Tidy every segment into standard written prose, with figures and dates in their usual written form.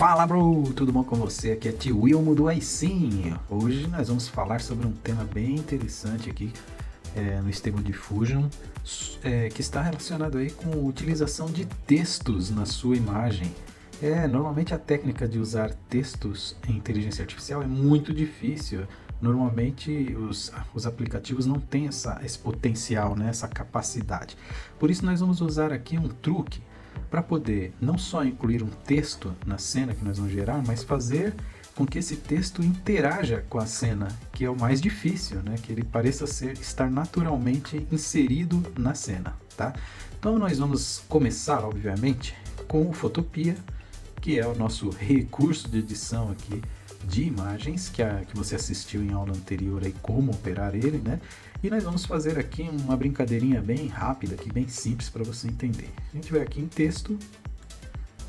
Fala, bro! Tudo bom com você? Aqui é Tio Wilmo do iSim. Hoje nós vamos falar sobre um tema bem interessante aqui no Stable Diffusion, que está relacionado aí com a utilização de textos na sua imagem. Normalmente a técnica de usar textos em inteligência artificial é muito difícil. Normalmente os aplicativos não têm esse potencial, né, essa capacidade. Por isso nós vamos usar aqui um truque para poder não só incluir um texto na cena que nós vamos gerar, mas fazer com que esse texto interaja com a cena, que é o mais difícil, né? Que ele pareça estar naturalmente inserido na cena, tá? Então nós vamos começar, obviamente, com o Photopea, que é o nosso recurso de edição aqui de imagens, que você assistiu em aula anterior aí como operar ele, né? E nós vamos fazer aqui uma brincadeirinha bem rápida, aqui, bem simples para você entender. A gente vai aqui em texto,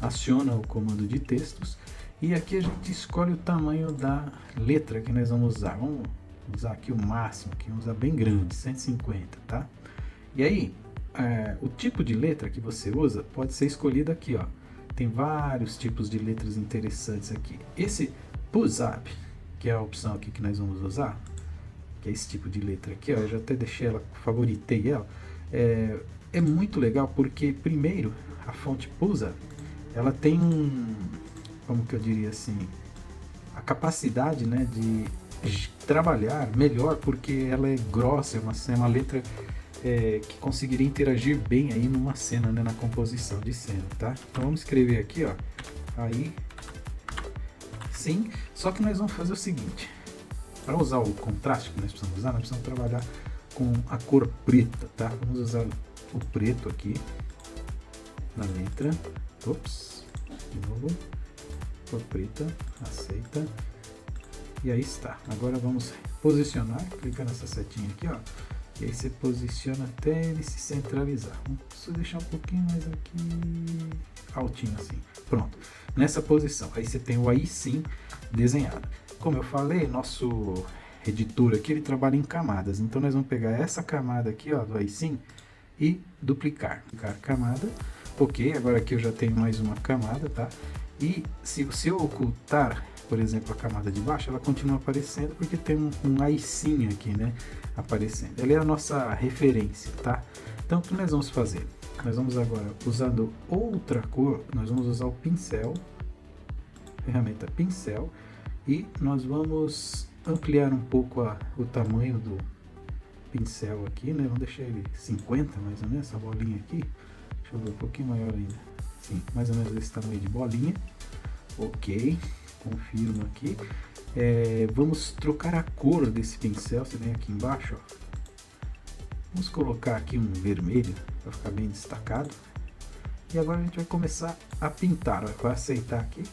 aciona o comando de textos e aqui a gente escolhe o tamanho da letra que nós vamos usar. Vamos usar aqui o máximo, que vamos usar bem grande, 150, tá? E aí, o tipo de letra que você usa pode ser escolhido aqui, ó. Tem vários tipos de letras interessantes aqui. Esse Pulse-Up, que é a opção aqui que nós vamos usar, que é esse tipo de letra aqui, ó, eu já até deixei ela, favoritei ela, é muito legal porque, primeiro, a fonte Pulse-Up, ela tem como que eu diria assim, a capacidade, né, de trabalhar melhor porque ela é grossa, é uma letra que conseguiria interagir bem aí numa cena, né, na composição de cena, tá? Então vamos escrever aqui, ó, aí, sim, só que nós vamos fazer o seguinte. Para usar o contraste que nós precisamos usar, nós precisamos trabalhar com a cor preta, tá? Vamos usar o preto aqui na letra. Ops, de novo. Cor preta, aceita. E aí está. Agora vamos posicionar, clica nessa setinha aqui, ó. E aí você posiciona até ele se centralizar. Vamos deixar um pouquinho mais aqui, altinho assim. Pronto. Nessa posição. Aí você tem o iSim desenhado. Como eu falei, nosso editor aqui ele trabalha em camadas, então nós vamos pegar essa camada aqui, ó, do iSim e duplicar camada. Ok, agora aqui eu já tenho mais uma camada, tá? E se eu ocultar, por exemplo, a camada de baixo, ela continua aparecendo porque tem um iSim aqui, né, aparecendo. Ela é a nossa referência, tá? Então o que nós vamos fazer? Nós vamos agora, usando outra cor, nós vamos usar o pincel, ferramenta pincel, e nós vamos ampliar um pouco o tamanho do pincel aqui, né? Vamos deixar ele 50 mais ou menos, essa bolinha aqui. Deixa eu ver, um pouquinho maior ainda. Sim, mais ou menos esse tamanho de bolinha. Ok, confirmo aqui. Vamos trocar a cor desse pincel, você vem aqui embaixo, ó. Vamos colocar aqui um vermelho, para ficar bem destacado. E agora a gente vai começar a pintar, ó. Vai aceitar aqui.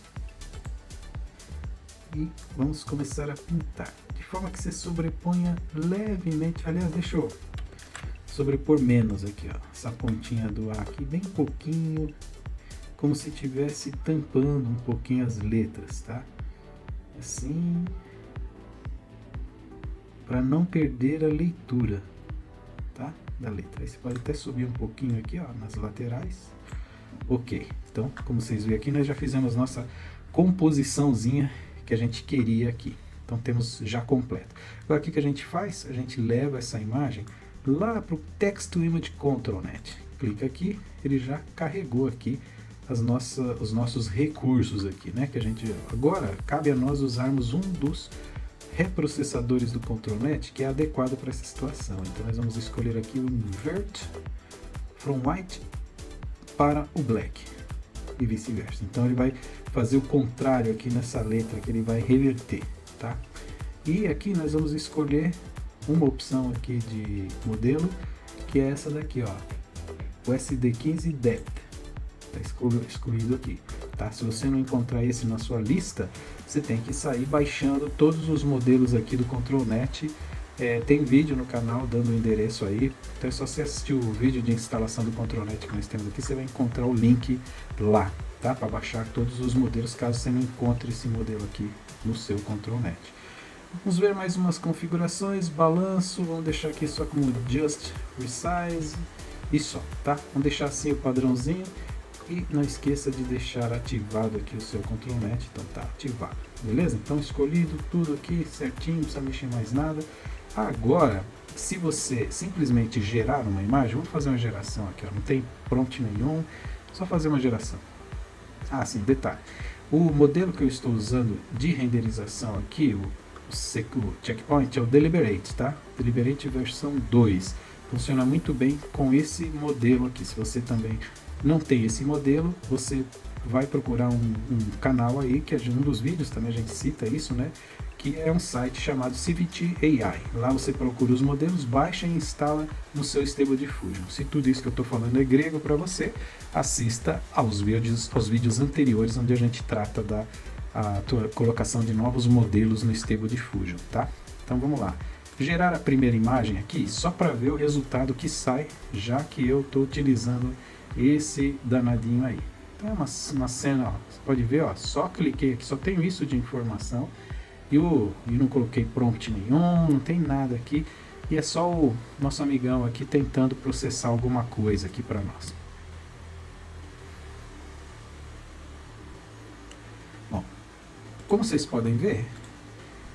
E vamos começar a pintar, de forma que você sobreponha levemente, aliás, deixa eu sobrepor menos aqui, ó, essa pontinha do A aqui, bem pouquinho, como se estivesse tampando um pouquinho as letras, tá? Assim, para não perder a leitura, tá? Da letra. Aí você pode até subir um pouquinho aqui, ó, nas laterais. Ok, então, como vocês veem aqui, nós já fizemos nossa composiçãozinha que a gente queria aqui. Então temos já completo. Agora o que a gente faz? A gente leva essa imagem lá para o Text to Image Control Net. Clica aqui, ele já carregou aqui os nossos recursos aqui, né? Que a gente agora cabe a nós usarmos um dos reprocessadores do Control Net que é adequado para essa situação. Então nós vamos escolher aqui o Invert from White para o Black e vice-versa. Então ele vai fazer o contrário aqui nessa letra, que ele vai reverter, tá? E aqui nós vamos escolher uma opção aqui de modelo, que é essa daqui, ó, o SD15 Depth, tá excluído aqui, tá? Se você não encontrar esse na sua lista, você tem que sair baixando todos os modelos aqui do ControlNet. Tem vídeo no canal dando o endereço aí, então é só você assistir o vídeo de instalação do ControlNet que nós temos aqui, você vai encontrar o link lá, tá? Para baixar todos os modelos, caso você não encontre esse modelo aqui no seu ControlNet. Vamos ver mais umas configurações, balanço, vamos deixar aqui só como Just Resize e só, tá? Vamos deixar assim o padrãozinho E não esqueça de deixar ativado aqui o seu Ctrl Net, então tá ativado, beleza? Então escolhido tudo aqui certinho, não precisa mexer mais nada. Agora, se você simplesmente gerar uma imagem, vamos fazer uma geração aqui, ó, não tem prompt nenhum, só fazer uma geração. Ah, sim, detalhe. O modelo que eu estou usando de renderização aqui, o Checkpoint, é o Deliberate, tá? Deliberate versão 2. Funciona muito bem com esse modelo aqui. Se você também não tem esse modelo, você vai procurar um canal aí, que é um dos vídeos também a gente cita isso, né? Que é um site chamado CVT AI. Lá você procura os modelos, baixa e instala no seu Stable Diffusion. Se tudo isso que eu estou falando é grego para você, assista aos vídeos anteriores, onde a gente trata da colocação de novos modelos no Stable Diffusion, tá? Então vamos lá. Gerar a primeira imagem aqui, só para ver o resultado que sai, já que eu estou utilizando esse danadinho aí. Então é uma cena, ó, você pode ver, ó, só cliquei aqui, só tenho isso de informação. E não coloquei prompt nenhum, não tem nada aqui. E é só o nosso amigão aqui tentando processar alguma coisa aqui para nós. Bom, como vocês podem ver,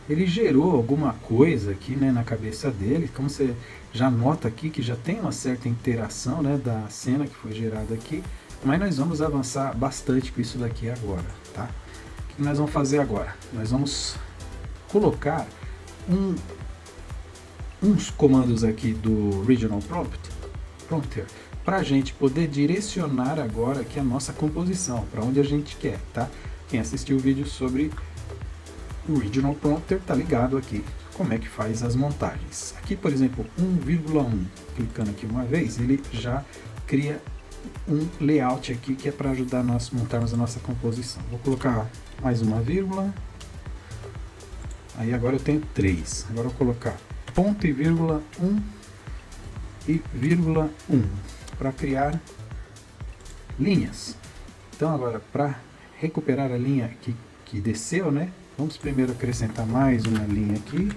ele gerou alguma coisa aqui, né, na cabeça dele. Como você já nota aqui que já tem uma certa interação, né, da cena que foi gerada aqui. Mas nós vamos avançar bastante com isso daqui agora, tá? O que nós vamos fazer agora? Nós vamos colocar uns comandos aqui do Regional Prompter para a gente poder direcionar agora aqui a nossa composição, para onde a gente quer, tá? Quem assistiu o vídeo sobre o Regional Prompter tá ligado aqui como é que faz as montagens. Aqui, por exemplo, 1,1, clicando aqui uma vez, ele já cria um layout aqui que é para ajudar nós montarmos a nossa composição. Vou colocar mais uma vírgula. Aí agora eu tenho 3. Agora eu vou colocar ponto e vírgula 1 e vírgula 1 para criar linhas. Então agora, para recuperar a linha que desceu, né? Vamos primeiro acrescentar mais uma linha aqui.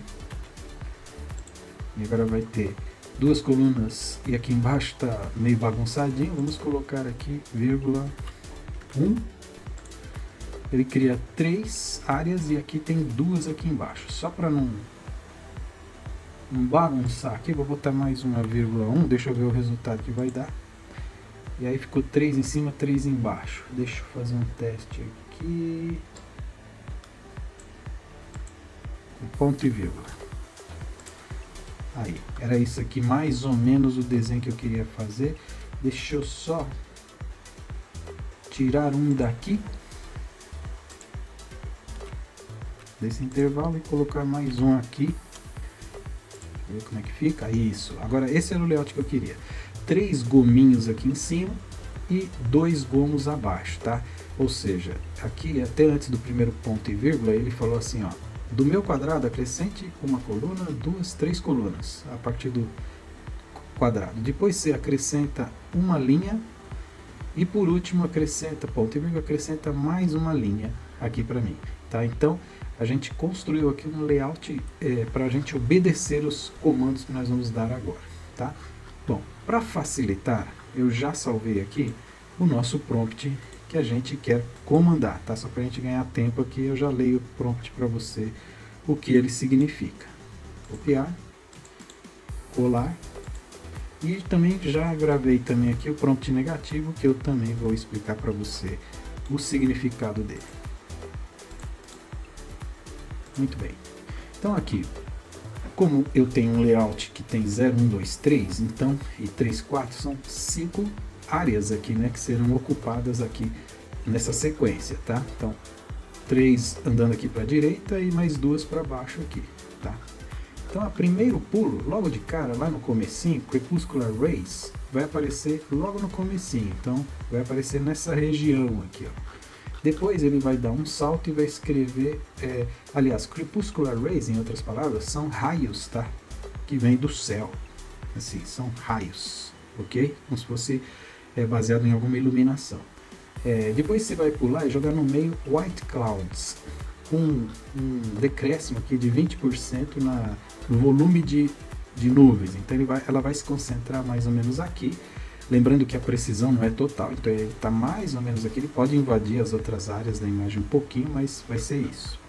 E agora vai ter duas colunas e aqui embaixo está meio bagunçadinho. Vamos colocar aqui vírgula 1. Ele cria 3 áreas e aqui tem 2 aqui embaixo. Só para não bagunçar aqui, vou botar mais uma vírgula 1. Deixa eu ver o resultado que vai dar. E aí ficou 3 em cima, 3 embaixo. Deixa eu fazer um teste aqui. Ponto e vírgula. Aí, era isso aqui mais ou menos o desenho que eu queria fazer. Deixa eu só tirar um daqui desse intervalo e colocar mais um aqui. Deixa eu ver como é que fica. Isso. Agora esse era o layout que eu queria. 3 gominhos aqui em cima e 2 gomos abaixo, tá? Ou seja, aqui até antes do primeiro ponto e vírgula, ele falou assim, ó: do meu quadrado acrescente uma coluna, 2, 3 colunas a partir do quadrado. Depois você acrescenta uma linha e por último acrescenta ponto e vírgula, acrescenta mais uma linha aqui para mim, tá? Então a gente construiu aqui um layout para a gente obedecer os comandos que nós vamos dar agora, tá? Bom, para facilitar, eu já salvei aqui o nosso prompt que a gente quer comandar, tá? Só para a gente ganhar tempo aqui, eu já leio o prompt para você, o que ele significa. Copiar, colar, e também já gravei também aqui o prompt negativo, que eu também vou explicar para você o significado dele. Muito bem. Então aqui, como eu tenho um layout que tem 0, 1, 2, 3, então, e 3, 4, são 5 áreas aqui, né, que serão ocupadas aqui nessa sequência, tá? Então, 3 andando aqui para a direita e mais 2 para baixo aqui, tá? Então, a primeiro pulo, logo de cara, lá no comecinho, Crepuscular Rays, vai aparecer logo no comecinho, então vai aparecer nessa região aqui, ó. Depois ele vai dar um salto e vai escrever, aliás, Crepuscular Rays, em outras palavras, são raios, tá? Que vem do céu, assim, são raios, ok? Como se fosse baseado em alguma iluminação. Depois você vai pular e jogar no meio White Clouds, com um decréscimo aqui de 20% no volume de nuvens. Então ela vai se concentrar mais ou menos aqui. Lembrando que a precisão não é total, então ele está mais ou menos aqui, ele pode invadir as outras áreas da imagem um pouquinho, mas vai ser isso.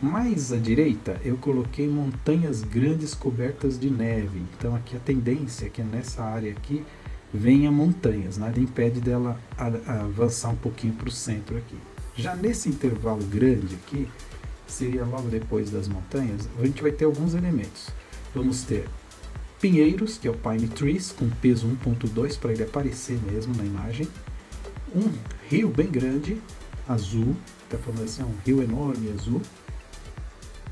Mais à direita eu coloquei montanhas grandes cobertas de neve, então aqui a tendência é que nessa área aqui venha montanhas, nada impede dela avançar um pouquinho para o centro aqui. Já nesse intervalo grande aqui, seria logo depois das montanhas, a gente vai ter alguns elementos. Vamos ter pinheiros, que é o Pine Trees, com peso 1.2 para ele aparecer mesmo na imagem. Um rio bem grande, azul, está falando assim, um rio enorme azul.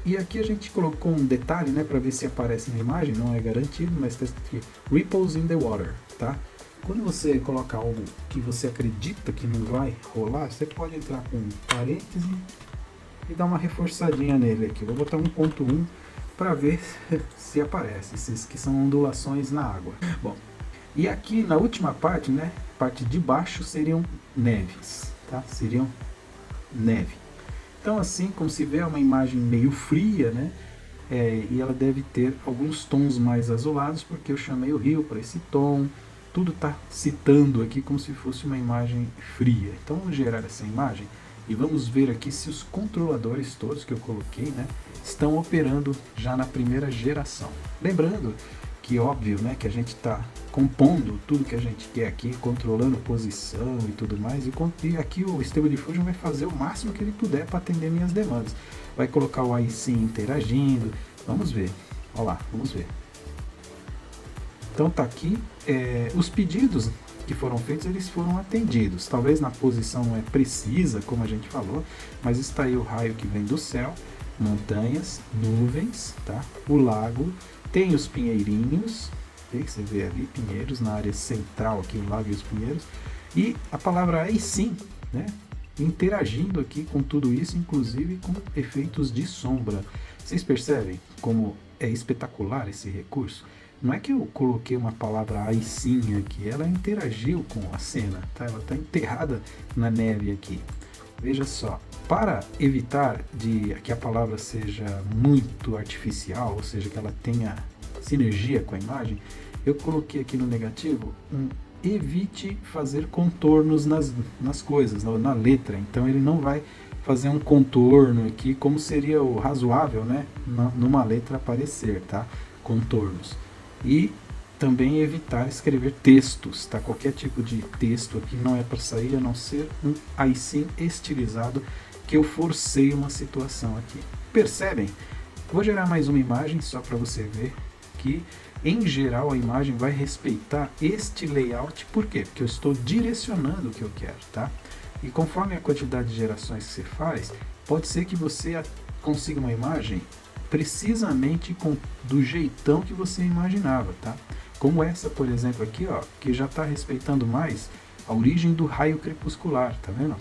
E aqui a gente colocou um detalhe, né, para ver se aparece na imagem, não é garantido, mas está escrito aqui, Ripples in the Water, tá? Quando você coloca algo que você acredita que não vai rolar, você pode entrar com um parêntese e dar uma reforçadinha nele aqui. Vou botar 1.1 para ver se aparece, esses que são ondulações na água. Bom, e aqui na última parte, né, parte de baixo seriam neves, tá? Seriam neve. Então assim, como se vê, é uma imagem meio fria, né? E ela deve ter alguns tons mais azulados, porque eu chamei o rio para esse tom. Tudo está citando aqui como se fosse uma imagem fria. Então vamos gerar essa imagem e vamos ver aqui se os controladores todos que eu coloquei, né, estão operando já na primeira geração. Lembrando que óbvio, né, que a gente está compondo tudo que a gente quer aqui, controlando posição e tudo mais, e aqui o Stable Diffusion vai fazer o máximo que ele puder para atender minhas demandas. Vai colocar o IC interagindo, vamos ver, olha lá, vamos ver. Então tá aqui, os pedidos que foram feitos, eles foram atendidos. Talvez na posição não é precisa, como a gente falou, mas está aí o raio que vem do céu, montanhas, nuvens, tá? O lago, tem os pinheirinhos, você vê ali, pinheiros na área central aqui, o lago e os pinheiros, e a palavra aí sim, né? Interagindo aqui com tudo isso, inclusive com efeitos de sombra. Vocês percebem como é espetacular esse recurso? Não é que eu coloquei uma palavra aí sim aqui, ela interagiu com a cena, tá? Ela está enterrada na neve aqui. Veja só, para evitar que a palavra seja muito artificial, ou seja, que ela tenha sinergia com a imagem, eu coloquei aqui no negativo evite fazer contornos nas coisas, na letra. Então ele não vai fazer um contorno aqui, como seria o razoável, né, numa letra aparecer, tá? Contornos. E também evitar escrever textos, tá? Qualquer tipo de texto aqui não é para sair, a não ser um IC estilizado, que eu forcei uma situação aqui. Percebem? Vou gerar mais uma imagem só para você ver que, em geral, a imagem vai respeitar este layout. Por quê? Porque eu estou direcionando o que eu quero, tá? E conforme a quantidade de gerações que você faz, pode ser que você consiga uma imagem precisamente do jeitão que você imaginava, tá? Como essa, por exemplo, aqui, ó, que já está respeitando mais a origem do raio crepuscular, tá vendo?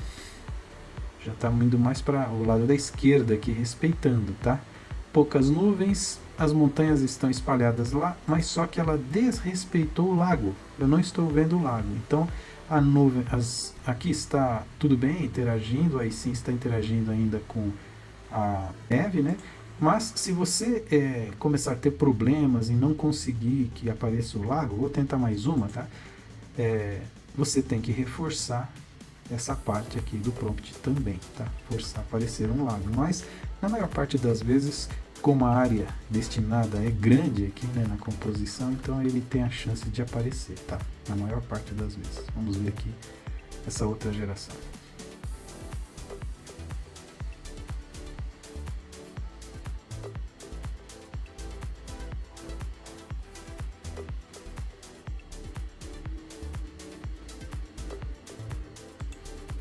Já está indo mais para o lado da esquerda aqui, respeitando, tá? Poucas nuvens, as montanhas estão espalhadas lá, mas só que ela desrespeitou o lago. Eu não estou vendo o lago, então a nuvem, aqui está tudo bem, interagindo, aí sim está interagindo ainda com a neve, né? Mas se você começar a ter problemas e não conseguir que apareça o lago, vou tentar mais uma, tá? Você tem que reforçar essa parte aqui do prompt também, tá? Forçar aparecer um lago. Mas na maior parte das vezes, como a área destinada é grande aqui, né, na composição, então ele tem a chance de aparecer, tá? Na maior parte das vezes. Vamos ver aqui essa outra geração.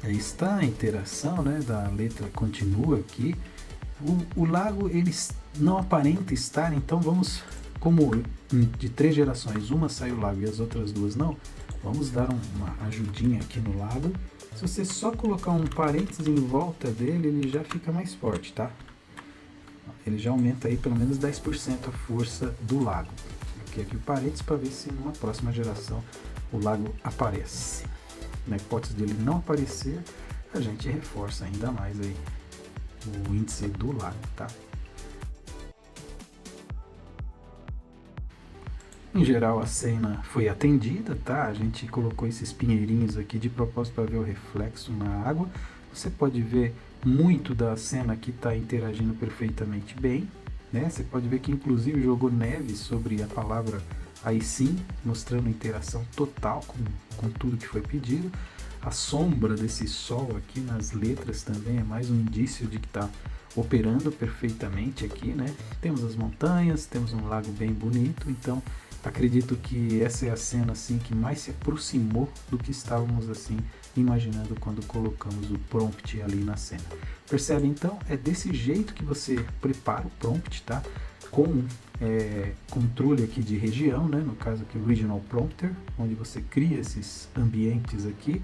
Aí está a interação, né, da letra continua aqui. O lago ele não aparenta estar, então vamos, como de 3 gerações, uma sai o lago e as outras 2 não, vamos dar uma ajudinha aqui no lago. Se você só colocar um parênteses em volta dele, ele já fica mais forte, tá? Ele já aumenta aí pelo menos 10% a força do lago. Aqui o parênteses para ver se numa próxima geração o lago aparece. Na hipótese dele não aparecer, a gente reforça ainda mais aí o índice do lago, tá? Em geral a cena foi atendida, tá? A gente colocou esses pinheirinhos aqui de propósito para ver o reflexo na água. Você pode ver muito da cena que está interagindo perfeitamente bem, né? Você pode ver que inclusive jogou neve sobre a palavra aí sim, mostrando interação total com tudo que foi pedido. A sombra desse sol aqui nas letras também é mais um indício de que está operando perfeitamente aqui, né? Temos as montanhas, temos um lago bem bonito, então acredito que essa é a cena assim que mais se aproximou do que estávamos assim imaginando quando colocamos o prompt ali na cena. Percebe então? É desse jeito que você prepara o prompt, tá? Com controle aqui de região, né? No caso aqui o Regional Prompter, onde você cria esses ambientes aqui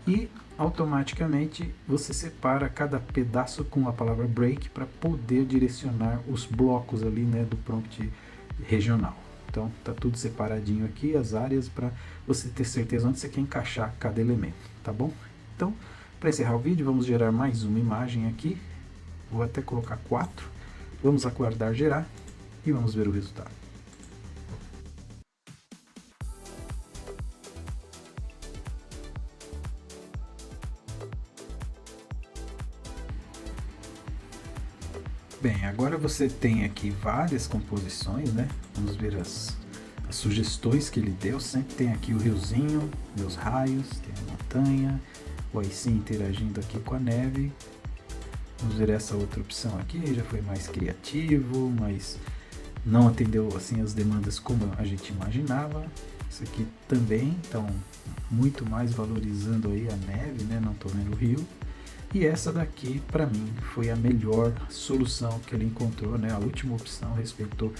e automaticamente você separa cada pedaço com a palavra break para poder direcionar os blocos ali, né, do prompt regional. Então tá tudo separadinho aqui, as áreas, para você ter certeza onde você quer encaixar cada elemento, tá bom? Então, para encerrar o vídeo, vamos gerar mais uma imagem aqui. Vou até colocar 4. Vamos aguardar gerar e vamos ver o resultado. Bem, agora você tem aqui várias composições, né? Vamos ver as sugestões que ele deu. Sempre tem aqui o riozinho, os raios, tem a montanha, o Aisin interagindo aqui com a neve. Vamos ver essa outra opção aqui, já foi mais criativo, mas não atendeu assim as demandas como a gente imaginava. Isso aqui também, então, muito mais valorizando aí a neve, né? Não estou vendo o rio. E essa daqui, para mim, foi a melhor solução que ele encontrou, né? A última opção respeitou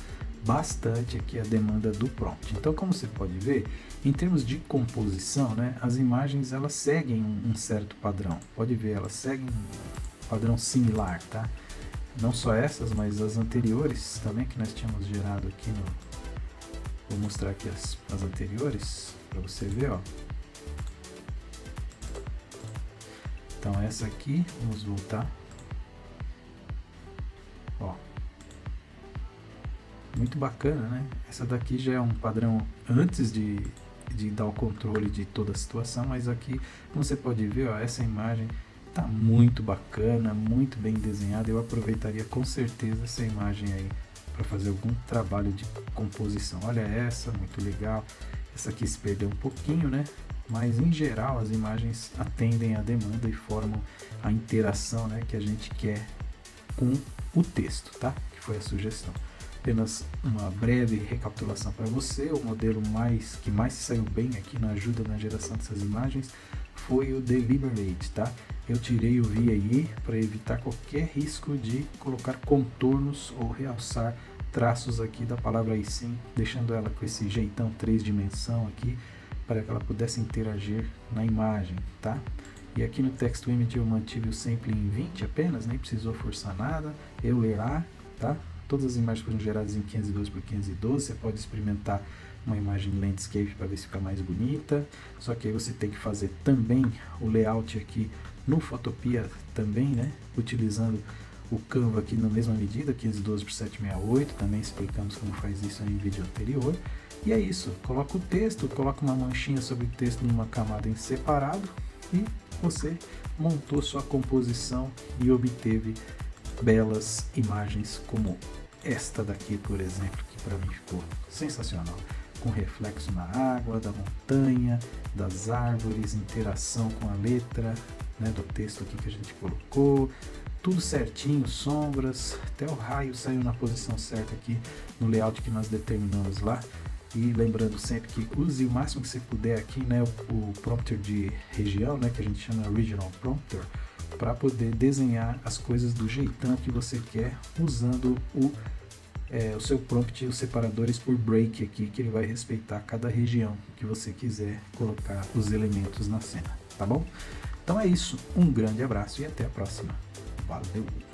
bastante aqui a demanda do prompt. Então, como você pode ver, em termos de composição, né? As imagens, elas seguem um certo padrão. Pode ver, elas seguem um padrão similar, tá? Não só essas, mas as anteriores também que nós tínhamos gerado aqui no... Vou mostrar aqui as anteriores, para você ver, ó. Então essa aqui, vamos voltar, ó, muito bacana, né? Essa daqui já é um padrão antes de dar o controle de toda a situação, mas aqui, como você pode ver, ó, essa imagem tá muito bacana, muito bem desenhada. Eu aproveitaria com certeza essa imagem aí para fazer algum trabalho de composição. Olha essa, muito legal. Essa aqui se perdeu um pouquinho, né? Mas em geral as imagens atendem a demanda e formam a interação, né, que a gente quer com o texto, tá? Que foi a sugestão. Apenas uma breve recapitulação para você. O modelo que mais saiu bem aqui na ajuda na geração dessas imagens foi o Deliberate, tá? Eu tirei o VAE para evitar qualquer risco de colocar contornos ou realçar traços aqui da palavra Aisin, deixando ela com esse jeitão 3 dimensão aqui, para que ela pudesse interagir na imagem, tá? E aqui no Text to Image eu mantive o sampling em 20 apenas, nem precisou forçar nada, Euler-A, tá? Todas as imagens foram geradas em 512 por 512, você pode experimentar uma imagem landscape para ver se fica mais bonita, só que aí você tem que fazer também o layout aqui no Photopea também, né? Utilizando o Canva aqui na mesma medida, 512 por 768, também explicamos como faz isso em vídeo anterior. E é isso, coloca o texto, coloca uma manchinha sobre o texto numa camada em separado e você montou sua composição e obteve belas imagens como esta daqui, por exemplo, que para mim ficou sensacional, com reflexo na água, da montanha, das árvores, interação com a letra, né, do texto aqui que a gente colocou, tudo certinho, sombras, até o raio saiu na posição certa aqui no layout que nós determinamos lá. E lembrando sempre que use o máximo que você puder aqui, né, o prompter de região, né, que a gente chama Regional Prompter, para poder desenhar as coisas do jeitão que você quer, usando o seu prompt e os separadores por break aqui, que ele vai respeitar cada região que você quiser colocar os elementos na cena, tá bom? Então é isso, um grande abraço e até a próxima. Valeu!